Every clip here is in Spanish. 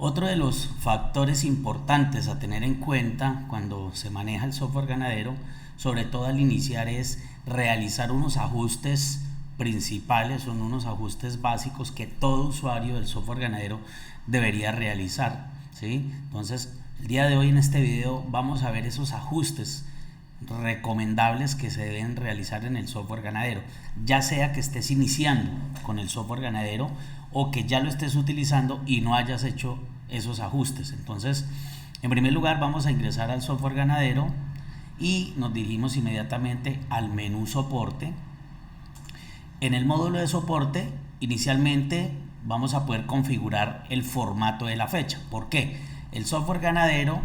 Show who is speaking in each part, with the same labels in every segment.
Speaker 1: Otro de los factores importantes a tener en cuenta cuando se maneja el software ganadero, sobre todo al iniciar, es realizar unos ajustes principales, son unos ajustes básicos que todo usuario del software ganadero debería realizar, ¿sí? Entonces, el día de hoy en este video vamos a ver esos ajustes recomendables que se deben realizar en el software ganadero, ya sea que estés iniciando con el software ganadero o que ya lo estés utilizando y no hayas hecho esos ajustes. Entonces, en primer lugar vamos a ingresar al software ganadero y nos dirigimos inmediatamente al menú soporte. En el módulo de soporte, inicialmente vamos a poder configurar el formato de la fecha. ¿Por qué? El software ganadero,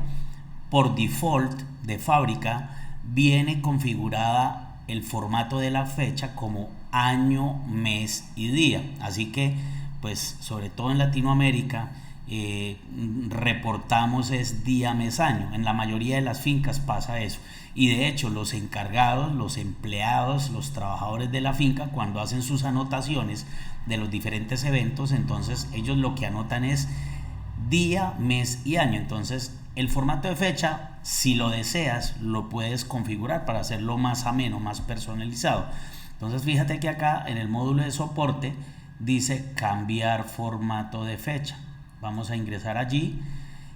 Speaker 1: por default de fábrica, viene configurada el formato de la fecha como año, mes y día. Así que, pues, sobre todo en Latinoamérica, reportamos es día, mes, año. En la mayoría de las fincas pasa eso. Y de hecho, los encargados, los empleados, los trabajadores de la finca, cuando hacen sus anotaciones de los diferentes eventos, entonces ellos lo que anotan es día, mes y año. Entonces, el formato de fecha, si lo deseas, lo puedes configurar para hacerlo más ameno, más personalizado. Entonces, fíjate que acá en el módulo de soporte dice cambiar formato de fecha. Vamos a ingresar allí.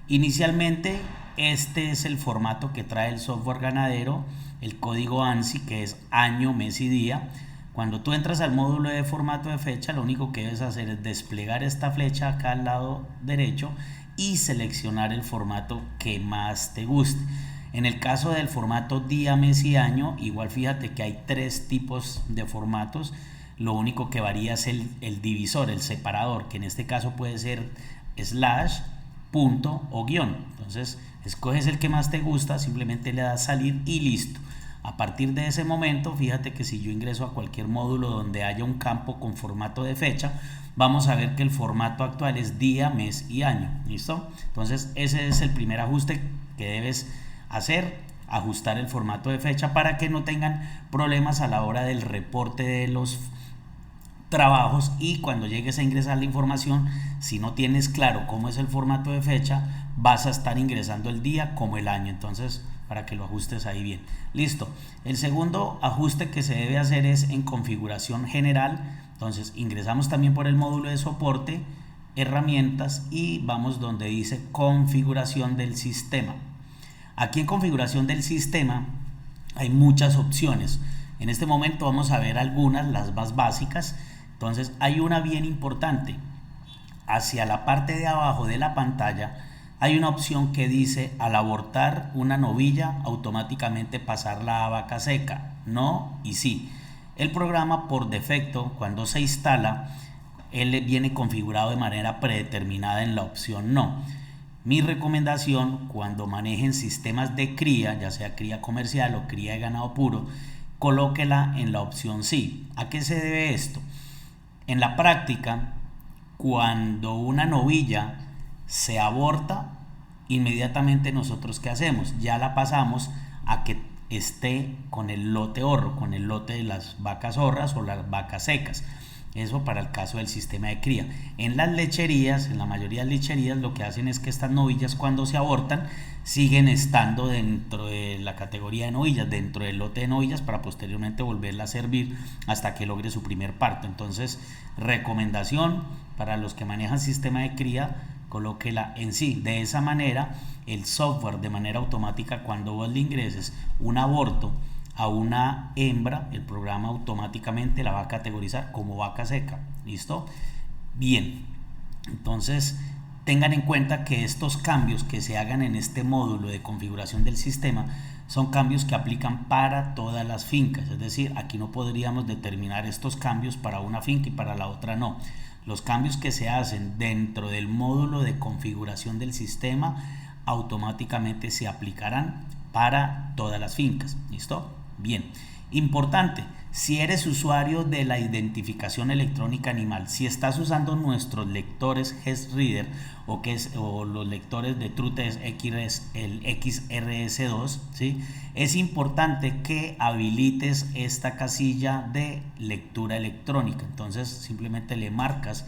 Speaker 1: Inicialmente, este es el formato que trae el software ganadero, el código ANSI, que es año, mes y día. Cuando tú entras al módulo de formato de fecha, lo único que debes hacer es desplegar esta flecha acá al lado derecho y seleccionar el formato que más te guste. En el caso del formato día, mes y año, igual fíjate que hay tres tipos de formatos. Lo único que varía es el divisor, el separador, que en este caso puede ser slash, punto o guión. Entonces escoges el que más te gusta, simplemente le das salir y listo. A partir de ese momento, fíjate que si yo ingreso a cualquier módulo donde haya un campo con formato de fecha, vamos a ver que el formato actual es día, mes y año. ¿Listo? Entonces ese es el primer ajuste que debes hacer, ajustar el formato de fecha para que no tengan problemas a la hora del reporte de los trabajos, y cuando llegues a ingresar la información, si no tienes claro cómo es el formato de fecha, vas a estar ingresando el día como el año. Entonces, para que lo ajustes ahí bien. Listo. El segundo ajuste que se debe hacer es en configuración general. Entonces, ingresamos también por el módulo de soporte, herramientas, y vamos donde dice configuración del sistema. Aquí en configuración del sistema hay muchas opciones. En este momento vamos a ver algunas, las más básicas. Entonces, hay una bien importante. Hacia la parte de abajo de la pantalla hay una opción que dice: al abortar una novilla, automáticamente pasarla a vaca seca. No y sí. El programa, por defecto, cuando se instala, él viene configurado de manera predeterminada en la opción no. Mi recomendación, cuando manejen sistemas de cría, ya sea cría comercial o cría de ganado puro, colóquela en la opción sí. ¿A qué se debe esto? En la práctica, cuando una novilla se aborta, inmediatamente nosotros ¿qué hacemos? Ya la pasamos a que esté con el lote horro, con el lote de las vacas horras o las vacas secas. Eso para el caso del sistema de cría. En las lecherías, en la mayoría de las lecherías, lo que hacen es que estas novillas, cuando se abortan, siguen estando dentro de la categoría de novillas, dentro del lote de novillas, para posteriormente volverla a servir hasta que logre su primer parto. Entonces, recomendación para los que manejan sistema de cría: colóquela en sí. De esa manera, el software, de manera automática, cuando vos le ingreses un aborto a una hembra, el programa automáticamente la va a categorizar como vaca seca. ¿Listo? Bien. Entonces, tengan en cuenta que estos cambios que se hagan en este módulo de configuración del sistema son cambios que aplican para todas las fincas. Es decir, aquí no podríamos determinar estos cambios para una finca y para la otra no. Los cambios que se hacen dentro del módulo de configuración del sistema automáticamente se aplicarán para todas las fincas. ¿Listo? Bien. Importante: si eres usuario de la identificación electrónica animal, si estás usando nuestros lectores GESReader o los lectores de TrueTest el XRS2, ¿sí? Es importante que habilites esta casilla de lectura electrónica. Entonces, simplemente le marcas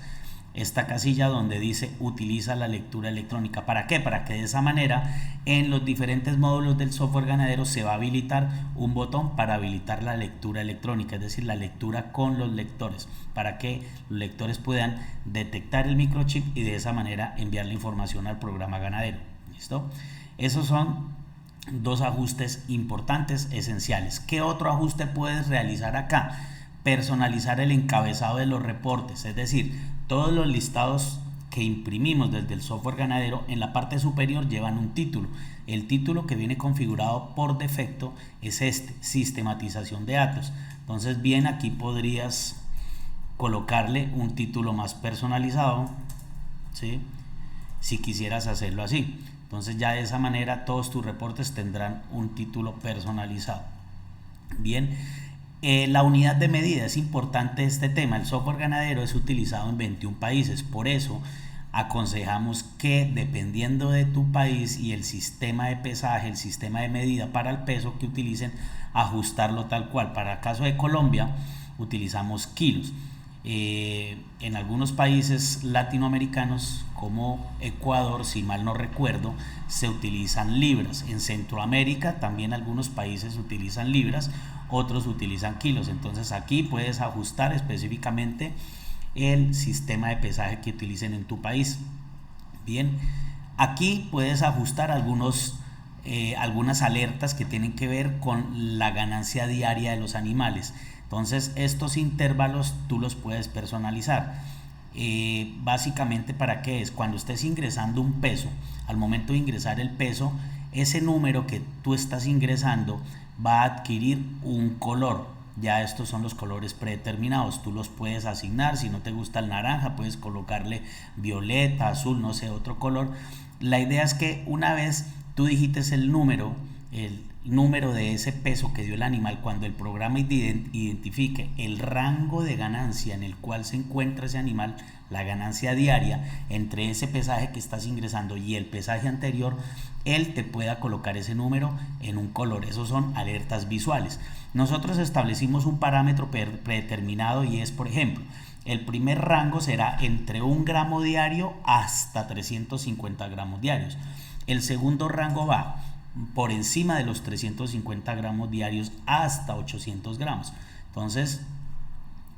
Speaker 1: esta casilla donde dice utiliza la lectura electrónica. ¿Para qué? Para que de esa manera en los diferentes módulos del software ganadero se va a habilitar un botón para habilitar la lectura electrónica, es decir, la lectura con los lectores, para que los lectores puedan detectar el microchip y de esa manera enviar la información al programa ganadero. ¿Listo? Esos son dos ajustes importantes, esenciales. ¿Qué otro ajuste puedes realizar acá? Personalizar el encabezado de los reportes, es decir, todos los listados que imprimimos desde el software ganadero en la parte superior llevan un título. El título que viene configurado por defecto es este, sistematización de datos. Entonces bien, aquí podrías colocarle un título más personalizado, ¿sí? Si quisieras hacerlo así. Entonces ya de esa manera todos tus reportes tendrán un título personalizado. Bien, la unidad de medida, es importante este tema. El software ganadero es utilizado en 21 países, por eso aconsejamos que dependiendo de tu país y el sistema de pesaje, el sistema de medida para el peso que utilicen, ajustarlo tal cual. Para el caso de Colombia utilizamos kilos. En algunos países latinoamericanos como Ecuador, si mal no recuerdo, se utilizan libras. En Centroamérica también algunos países utilizan libras, otros utilizan kilos. Entonces aquí puedes ajustar específicamente el sistema de pesaje que utilicen en tu país. Bien, aquí puedes ajustar algunas alertas que tienen que ver con la ganancia diaria de los animales. Entonces estos intervalos tú los puedes personalizar. Básicamente, ¿para qué es? Cuando estés ingresando un peso, al momento de ingresar el peso, ese número que tú estás ingresando va a adquirir un color. Ya estos son los colores predeterminados, tú los puedes asignar. Si no te gusta el naranja, puedes colocarle violeta, azul, no sé, otro color. La idea es que una vez tú digites el número de ese peso que dio el animal, cuando el programa identifique el rango de ganancia en el cual se encuentra ese animal, la ganancia diaria entre ese pesaje que estás ingresando y el pesaje anterior, él te pueda colocar ese número en un color. Esos son alertas visuales. Nosotros establecimos un parámetro predeterminado y es, por ejemplo, el primer rango será entre 1 gramo diario hasta 350 gramos diarios. El segundo rango va por encima de los 350 gramos diarios hasta 800 gramos. Entonces,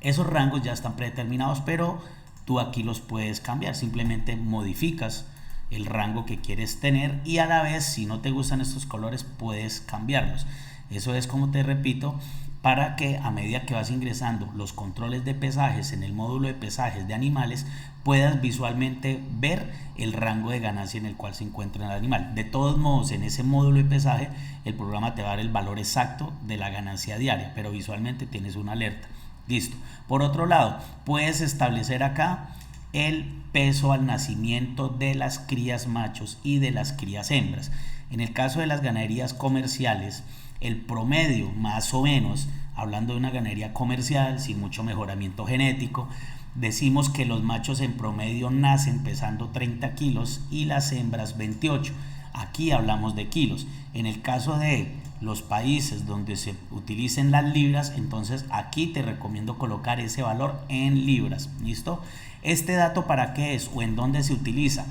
Speaker 1: esos rangos ya están predeterminados, pero tú aquí los puedes cambiar. Simplemente modificas el rango que quieres tener y a la vez, si no te gustan estos colores, puedes cambiarlos. Eso es, como te repito, para que a medida que vas ingresando los controles de pesajes en el módulo de pesajes de animales, puedas visualmente ver el rango de ganancia en el cual se encuentra el animal. De todos modos, en ese módulo de pesaje, el programa te va a dar el valor exacto de la ganancia diaria, pero visualmente tienes una alerta. Listo. Por otro lado, puedes establecer acá el peso al nacimiento de las crías machos y de las crías hembras. En el caso de las ganaderías comerciales, el promedio, más o menos, hablando de una ganadería comercial sin mucho mejoramiento genético, decimos que los machos en promedio nacen pesando 30 kilos y las hembras 28. Aquí hablamos de kilos. En el caso de los países donde se utilicen las libras, entonces aquí te recomiendo colocar ese valor en libras. ¿Listo? ¿Este dato para qué es o en dónde se utiliza?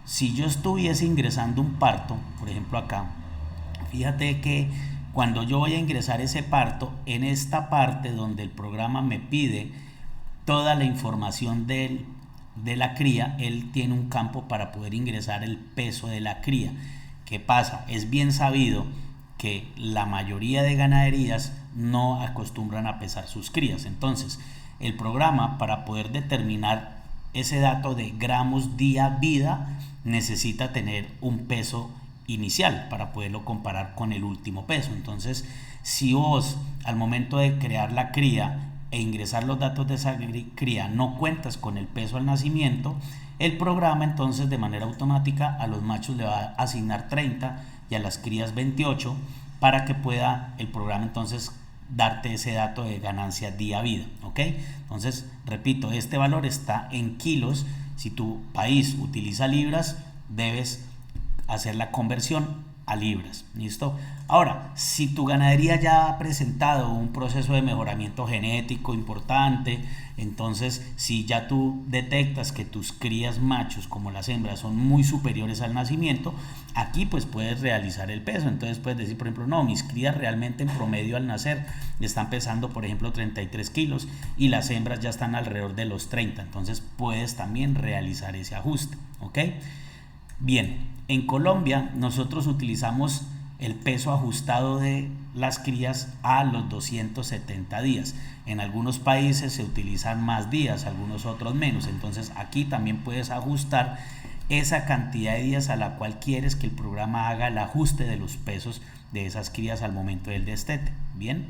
Speaker 1: Si yo estuviese ingresando un parto, por ejemplo acá, fíjate que cuando yo voy a ingresar ese parto, en esta parte donde el programa me pide toda la información de la cría, él tiene un campo para poder ingresar el peso de la cría. ¿Qué pasa? Es bien sabido que la mayoría de ganaderías no acostumbran a pesar sus crías. Entonces, el programa, para poder determinar ese dato de gramos día vida, necesita tener un peso inicial para poderlo comparar con el último peso. Entonces, si vos al momento de crear la cría e ingresar los datos de esa cría no cuentas con el peso al nacimiento, el programa entonces de manera automática a los machos le va a asignar 30 y a las crías 28 para que pueda el programa entonces darte ese dato de ganancia día vida. ¿Ok? Entonces, repito, este valor está en kilos. Si tu país utiliza libras, debes hacer la conversión a libras. ¿Listo? Ahora, si tu ganadería ya ha presentado un proceso de mejoramiento genético importante, entonces si ya tú detectas que tus crías machos como las hembras son muy superiores al nacimiento, aquí pues puedes realizar el peso. Entonces puedes decir, por ejemplo, no, mis crías realmente en promedio al nacer están pesando, por ejemplo, 33 kilos y las hembras ya están alrededor de los 30. Entonces puedes también realizar ese ajuste. ¿Ok? Bien, en Colombia nosotros utilizamos el peso ajustado de las crías a los 270 días. En algunos países se utilizan más días, algunos otros menos. Entonces aquí también puedes ajustar esa cantidad de días a la cual quieres que el programa haga el ajuste de los pesos de esas crías al momento del destete. Bien.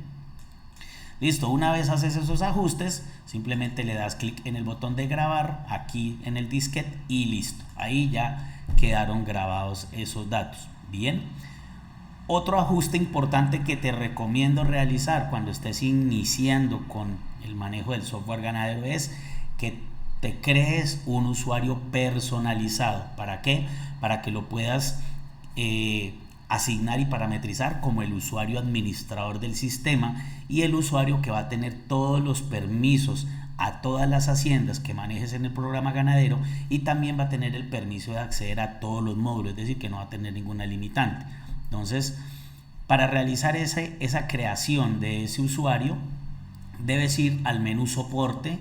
Speaker 1: Listo, una vez haces esos ajustes, simplemente le das clic en el botón de grabar aquí en el disquete y listo. Ahí ya quedaron grabados esos datos. Bien. Otro ajuste importante que te recomiendo realizar cuando estés iniciando con el manejo del software ganadero es que te crees un usuario personalizado. ¿Para qué? Para que lo puedas asignar y parametrizar como el usuario administrador del sistema y el usuario que va a tener todos los permisos a todas las haciendas que manejes en el programa ganadero, y también va a tener el permiso de acceder a todos los módulos, es decir, que no va a tener ninguna limitante. Entonces, para realizar esa creación de ese usuario, debes ir al menú soporte,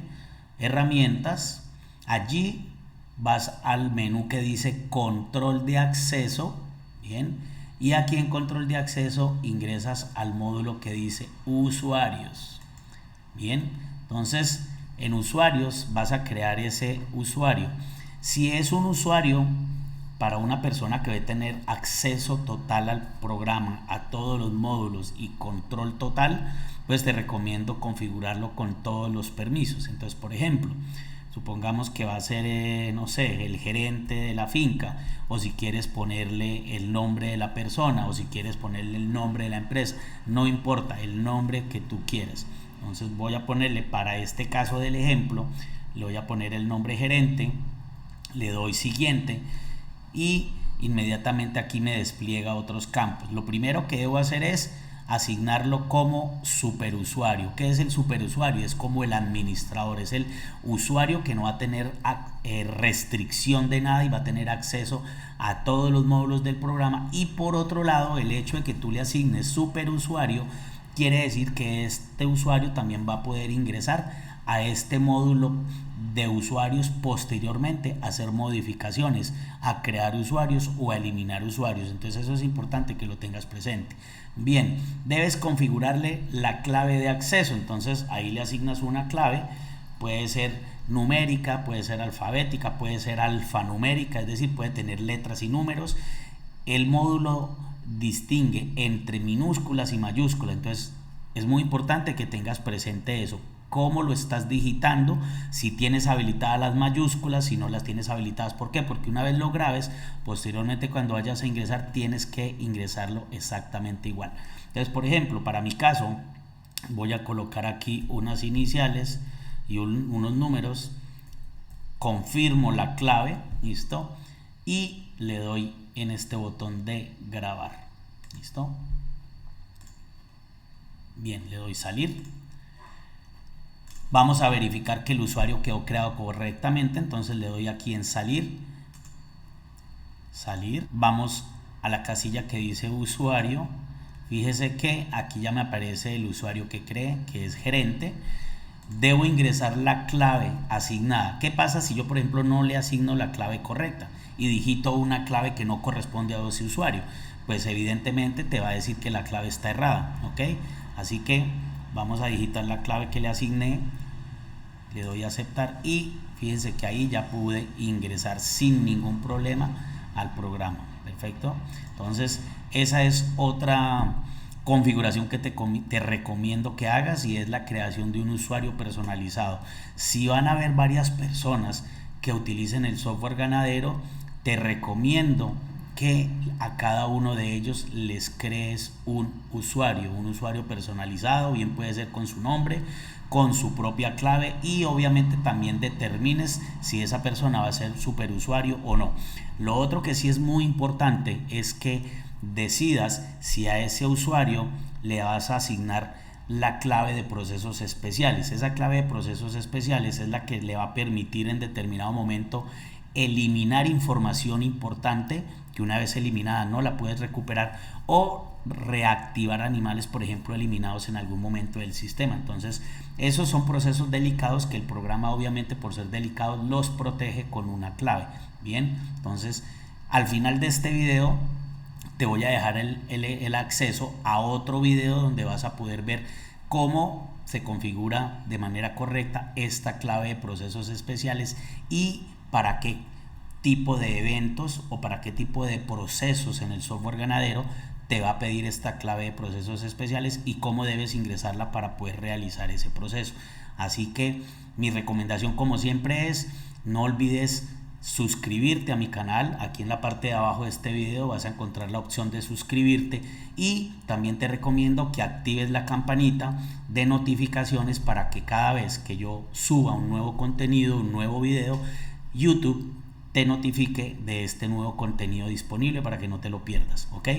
Speaker 1: herramientas, allí vas al menú que dice control de acceso, bien, y aquí en control de acceso ingresas al módulo que dice usuarios. Bien, entonces en usuarios vas a crear ese usuario. Si es un usuario para una persona que debe tener acceso total al programa, a todos los módulos y control total, pues te recomiendo configurarlo con todos los permisos. Entonces, por ejemplo, supongamos que va a ser, no sé, el gerente de la finca, o si quieres ponerle el nombre de la persona, o si quieres ponerle el nombre de la empresa, no importa, el nombre que tú quieras. Entonces voy a ponerle, para este caso del ejemplo, le voy a poner el nombre gerente, le doy siguiente y inmediatamente aquí me despliega otros campos. Lo primero que debo hacer es asignarlo como superusuario. ¿Qué es el superusuario? Es como el administrador, es el usuario que no va a tener restricción de nada y va a tener acceso a todos los módulos del programa. Y por otro lado, el hecho de que tú le asignes superusuario quiere decir que este usuario también va a poder ingresar a este módulo de usuarios posteriormente, a hacer modificaciones, a crear usuarios o a eliminar usuarios. Entonces eso es importante que lo tengas presente. Bien, debes configurarle la clave de acceso. Entonces ahí le asignas una clave, puede ser numérica, puede ser alfabética, puede ser alfanumérica, es decir, puede tener letras y números. El módulo distingue entre minúsculas y mayúsculas, entonces es muy importante que tengas presente eso, cómo lo estás digitando, si tienes habilitadas las mayúsculas, si no las tienes habilitadas. ¿Por qué? Porque una vez lo grabes, posteriormente cuando vayas a ingresar tienes que ingresarlo exactamente igual. Entonces, por ejemplo, para mi caso voy a colocar aquí unas iniciales y unos números, confirmo la clave, listo, y le doy en este botón de grabar. ¿Listo? Bien, le doy salir. Vamos a verificar que el usuario quedó creado correctamente, entonces le doy aquí en salir. Salir. Vamos a la casilla que dice usuario. Fíjese que aquí ya me aparece el usuario que cree, que es gerente. Debo ingresar la clave asignada. ¿Qué pasa si yo, por ejemplo, no le asigno la clave correcta y digito una clave que no corresponde a ese usuario? Pues evidentemente te va a decir que la clave está errada, ¿ok? Así que vamos a digitar la clave que le asigné, le doy a aceptar y fíjense que ahí ya pude ingresar sin ningún problema al programa. Perfecto. Entonces esa es otra configuración que te recomiendo que hagas, y es la creación de un usuario personalizado. Si van a haber varias personas que utilicen el software ganadero, te recomiendo que a cada uno de ellos les crees un usuario personalizado, bien puede ser con su nombre, con su propia clave, y obviamente también determines si esa persona va a ser superusuario o no. Lo otro que sí es muy importante es que decidas si a ese usuario le vas a asignar la clave de procesos especiales. Esa clave de procesos especiales es la que le va a permitir en determinado momento eliminar información importante que una vez eliminada no la puedes recuperar, o reactivar animales, por ejemplo, eliminados en algún momento del sistema. Entonces, esos son procesos delicados que el programa, obviamente, por ser delicados, los protege con una clave. Bien, entonces, al final de este video te voy a dejar el acceso a otro video donde vas a poder ver cómo se configura de manera correcta esta clave de procesos especiales y para qué tipo de eventos o para qué tipo de procesos en el software ganadero te va a pedir esta clave de procesos especiales y cómo debes ingresarla para poder realizar ese proceso. Así que mi recomendación, como siempre, es no olvides suscribirte a mi canal. Aquí en la parte de abajo de este video vas a encontrar la opción de suscribirte, y también te recomiendo que actives la campanita de notificaciones para que cada vez que yo suba un nuevo contenido, un nuevo video, YouTube te notifique de este nuevo contenido disponible para que no te lo pierdas, ¿ok?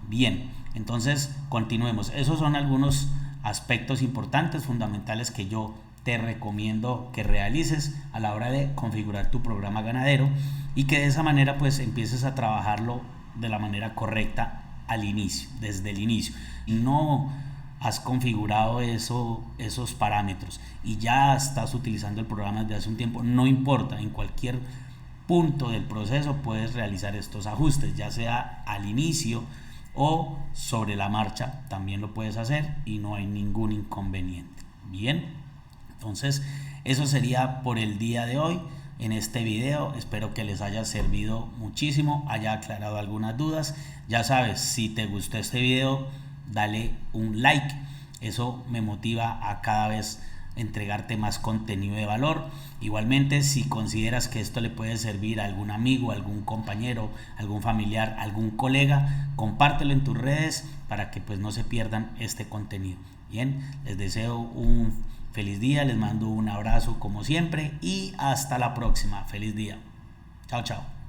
Speaker 1: Bien, entonces continuemos. Esos son algunos aspectos importantes, fundamentales, que yo te recomiendo que realices a la hora de configurar tu programa ganadero, y que de esa manera pues empieces a trabajarlo de la manera correcta al inicio, desde el inicio. No has configurado esos parámetros y ya estás utilizando el programa desde hace un tiempo, no importa, en cualquier punto del proceso puedes realizar estos ajustes, ya sea al inicio o sobre la marcha, también lo puedes hacer y no hay ningún inconveniente. Bien, entonces eso sería por el día de hoy en este video. Espero que les haya servido muchísimo, haya aclarado algunas dudas. Ya sabes, si te gustó este video, dale un like, eso me motiva a cada vez entregarte más contenido de valor. Igualmente, si consideras que esto le puede servir a algún amigo, algún compañero, algún familiar, algún colega, compártelo en tus redes para que pues no se pierdan este contenido. Bien, les deseo un feliz día, les mando un abrazo como siempre y hasta la próxima. Feliz día. Chao, chao.